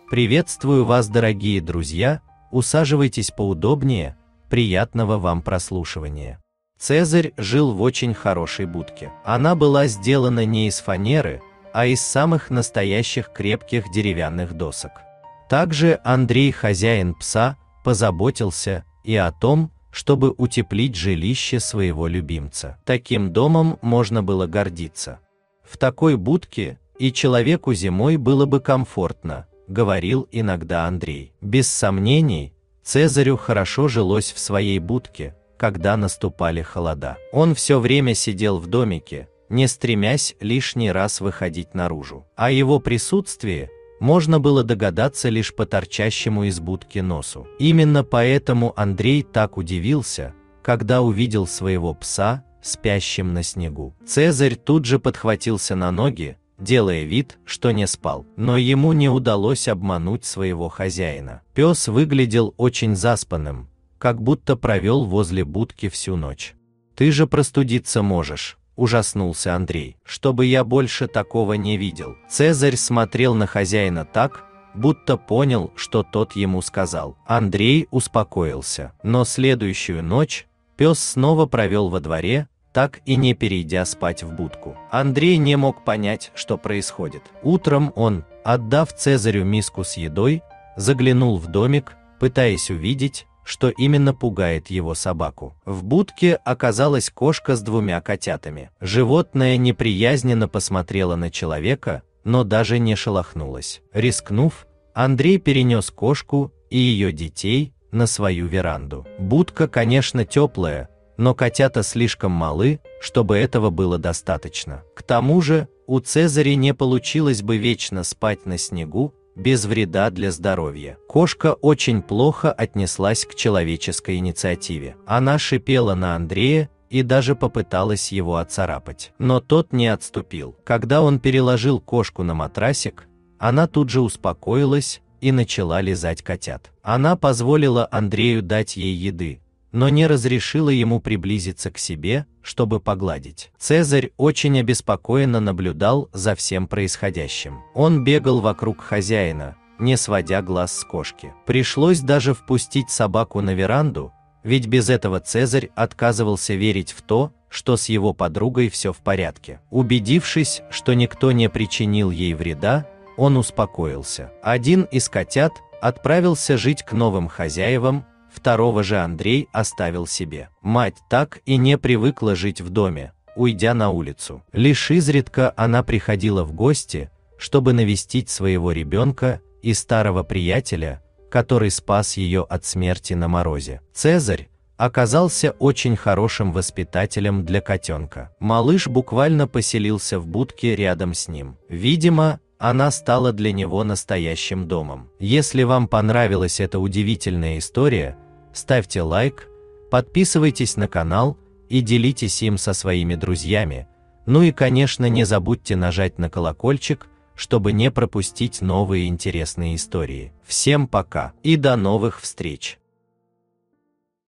Приветствую вас, дорогие друзья, усаживайтесь поудобнее, приятного вам прослушивания. Цезарь жил в очень хорошей будке. Она была сделана не из фанеры, а из самых настоящих крепких деревянных досок. Также Андрей, хозяин пса, позаботился и о том, чтобы утеплить жилище своего любимца. Таким домом можно было гордиться. В такой будке и человеку зимой было бы комфортно, говорил иногда Андрей. Без сомнений, Цезарю хорошо жилось в своей будке, когда наступали холода. Он все время сидел в домике, не стремясь лишний раз выходить наружу. О его присутствии можно было догадаться лишь по торчащему из будки носу. Именно поэтому Андрей так удивился, когда увидел своего пса, спящим на снегу. Цезарь тут же подхватился на ноги, делая вид, что не спал. Но ему не удалось обмануть своего хозяина. Пес выглядел очень заспанным, как будто провел возле будки всю ночь. «Ты же простудиться можешь», – ужаснулся Андрей. «Чтобы я больше такого не видел». Цезарь смотрел на хозяина так, будто понял, что тот ему сказал. Андрей успокоился. Но следующую ночь пес снова провел во дворе, так и не перейдя спать в будку. Андрей не мог понять, что происходит. Утром он, отдав Цезарю миску с едой, заглянул в домик, пытаясь увидеть, что именно пугает его собаку. В будке оказалась кошка с 2 котятами. Животное неприязненно посмотрело на человека, но даже не шелохнулось. Рискнув, Андрей перенес кошку и ее детей на свою веранду. Будка, конечно, теплая, но котята слишком малы, чтобы этого было достаточно. К тому же, у Цезаря не получилось бы вечно спать на снегу, без вреда для здоровья. Кошка очень плохо отнеслась к человеческой инициативе. Она шипела на Андрея и даже попыталась его отцарапать. Но тот не отступил. Когда он переложил кошку на матрасик, она тут же успокоилась и начала лизать котят. Она позволила Андрею дать ей еды, но не разрешила ему приблизиться к себе, чтобы погладить. Цезарь очень обеспокоенно наблюдал за всем происходящим. Он бегал вокруг хозяина, не сводя глаз с кошки. Пришлось даже впустить собаку на веранду, ведь без этого Цезарь отказывался верить в то, что с его подругой все в порядке. Убедившись, что никто не причинил ей вреда, он успокоился. Один из котят отправился жить к новым хозяевам, второго же Андрей оставил себе. Мать так и не привыкла жить в доме, уйдя на улицу. Лишь изредка она приходила в гости, чтобы навестить своего ребенка и старого приятеля, который спас ее от смерти на морозе. Цезарь оказался очень хорошим воспитателем для котенка. Малыш буквально поселился в будке рядом с ним. Видимо, она стала для него настоящим домом. Если вам понравилась эта удивительная история, ставьте лайк, подписывайтесь на канал и делитесь им со своими друзьями. Ну и, конечно, не забудьте нажать на колокольчик, чтобы не пропустить новые интересные истории. Всем пока и до новых встреч!